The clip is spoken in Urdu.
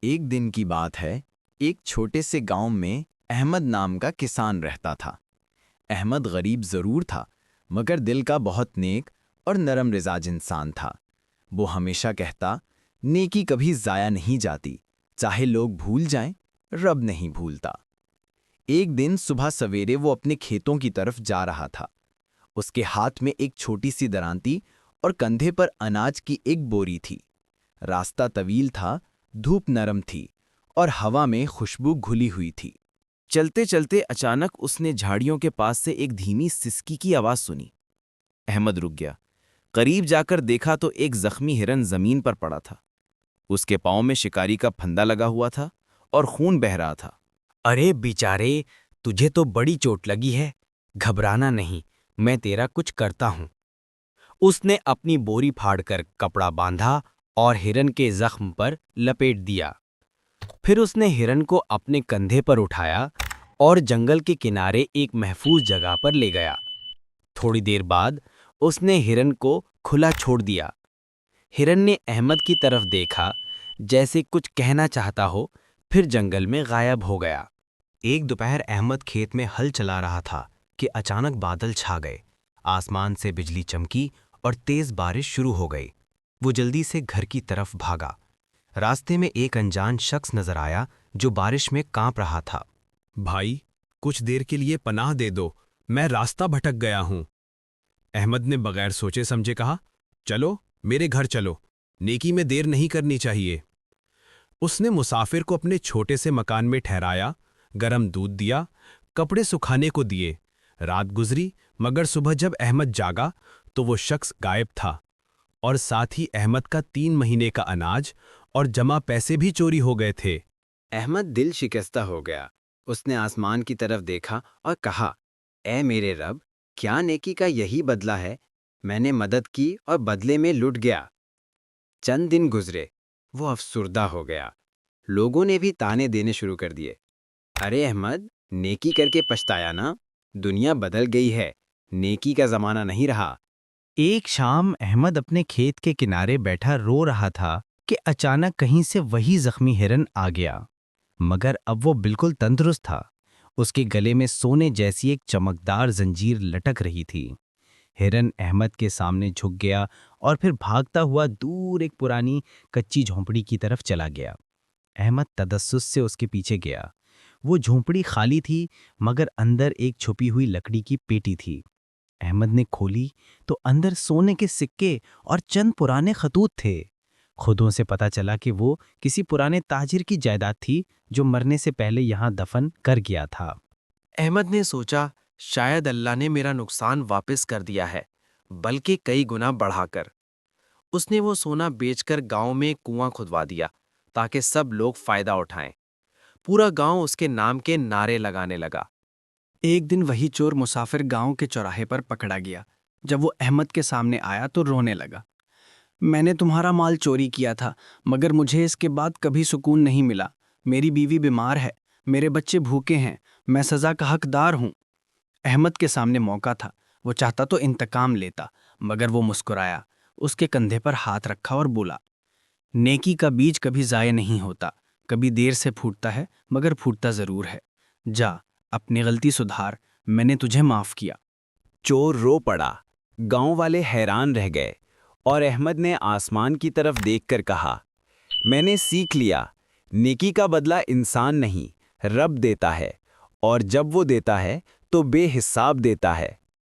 ایک دن کی بات ہے، ایک چھوٹے سے گاؤں میں احمد نام کا کسان رہتا تھا۔ احمد غریب ضرور تھا، مگر دل کا بہت نیک اور نرم مزاج انسان تھا۔ وہ ہمیشہ کہتا، نیکی کبھی ضائع نہیں جاتی، چاہے لوگ بھول جائیں، رب نہیں بھولتا۔ ایک دن صبح سویرے وہ اپنے کھیتوں کی طرف جا رہا تھا۔ اس کے ہاتھ میں ایک چھوٹی سی درانتی اور کندھے پر اناج کی ایک بوری تھی۔ راستہ طویل تھا، دھوپ نرم تھی اور ہوا میں خوشبو گھلی ہوئی تھی۔ چلتے چلتے اچانک اس نے جھاڑیوں کے پاس سے ایک دھیمی سسکی کی آواز سنی۔ احمد رک گیا، قریب جا کر دیکھا تو ایک زخمی ہرن زمین پر پڑا تھا۔ اس کے پاؤں میں شکاری کا پھندا لگا ہوا تھا اور خون بہہ رہا تھا۔ ارے بیچارے، تجھے تو بڑی چوٹ لگی ہے، گھبرانا نہیں، میں تیرا کچھ کرتا ہوں۔ اس نے اپنی بوری پھاڑ کر کپڑا باندھا اور ہرن کے زخم پر لپیٹ دیا۔ پھر اس نے ہرن کو اپنے کندھے پر اٹھایا اور جنگل کے کنارے ایک محفوظ جگہ پر لے گیا۔ تھوڑی دیر بعد اس نے ہرن کو کھلا چھوڑ دیا۔ ہرن نے احمد کی طرف دیکھا جیسے کچھ کہنا چاہتا ہو، پھر جنگل میں غائب ہو گیا۔ ایک دوپہر احمد کھیت میں ہل چلا رہا تھا کہ اچانک بادل چھا گئے، آسمان سے بجلی چمکی اور تیز بارش شروع ہو گئی۔ وہ جلدی سے گھر کی طرف بھاگا۔ راستے میں ایک انجان شخص نظر آیا جو بارش میں کانپ رہا تھا۔ بھائی، کچھ دیر کے لیے پناہ دے دو، میں راستہ بھٹک گیا ہوں۔ احمد نے بغیر سوچے سمجھے کہا، چلو میرے گھر چلو، نیکی میں دیر نہیں کرنی چاہیے۔ اس نے مسافر کو اپنے چھوٹے سے مکان میں ٹھہرایا، گرم دودھ دیا، کپڑے سکھانے کو دیے۔ رات گزری، مگر صبح جب احمد جاگا تو وہ شخص غائب تھا، اور ساتھ ہی احمد کا 3 مہینے کا اناج اور جمع پیسے بھی چوری ہو گئے تھے۔ احمد دل شکستہ ہو گیا۔ اس نے آسمان کی طرف دیکھا اور کہا، اے میرے رب، کیا نیکی کا یہی بدلہ ہے؟ میں نے مدد کی اور بدلے میں لٹ گیا۔ چند دن گزرے، وہ افسردہ ہو گیا۔ لوگوں نے بھی تانے دینے شروع کر دیے۔ ارے احمد، نیکی کر کے پچھتایا نا؟ دنیا بدل گئی ہے، نیکی کا زمانہ نہیں رہا۔ ایک شام احمد اپنے کھیت کے کنارے بیٹھا رو رہا تھا کہ اچانک کہیں سے وہی زخمی ہرن آ گیا، مگر اب وہ بالکل تندرست تھا۔ اس کے گلے میں سونے جیسی ایک چمکدار زنجیر لٹک رہی تھی۔ ہرن احمد کے سامنے جھک گیا اور پھر بھاگتا ہوا دور ایک پرانی کچی جھونپڑی کی طرف چلا گیا۔ احمد تجسس سے اس کے پیچھے گیا۔ وہ جھونپڑی خالی تھی، مگر اندر ایک چھپی ہوئی لکڑی کی پیٹی تھی۔ احمد نے کھولی تو اندر سونے کے سکے اور چند پرانے خطوط تھے۔ خطوں سے پتا چلا کہ وہ کسی پرانے تاجر کی جائیداد تھی جو مرنے سے پہلے یہاں دفن کر گیا تھا۔ احمد نے سوچا، شاید اللہ نے میرا نقصان واپس کر دیا ہے، بلکہ کئی گنا بڑھا کر۔ اس نے وہ سونا بیچ کر گاؤں میں کنواں کھدوا دیا تاکہ سب لوگ فائدہ اٹھائیں۔ پورا گاؤں اس کے نام کے نعرے لگانے لگا۔ ایک دن وہی چور مسافر گاؤں کے چوراہے پر پکڑا گیا۔ جب وہ احمد کے سامنے آیا تو رونے لگا۔ میں نے تمہارا مال چوری کیا تھا، مگر مجھے اس کے بعد کبھی سکون نہیں ملا۔ میری بیوی بیمار ہے، میرے بچے بھوکے ہیں، میں سزا کا حقدار ہوں۔ احمد کے سامنے موقع تھا، وہ چاہتا تو انتقام لیتا، مگر وہ مسکرایا، اس کے کندھے پر ہاتھ رکھا اور بولا، نیکی کا بیج کبھی ضائع نہیں ہوتا، کبھی دیر سے پھوٹتا ہے، مگر پھوٹتا ضرور ہے۔ جا، اپنی غلطی سدھار، میں نے تجھے معاف کیا۔ چور رو پڑا۔ گاؤں والے حیران رہ گئے اور احمد نے آسمان کی طرف دیکھ کر کہا، میں نے سیکھ لیا، نیکی کا بدلہ انسان نہیں، رب دیتا ہے، اور جب وہ دیتا ہے تو بے حساب دیتا ہے۔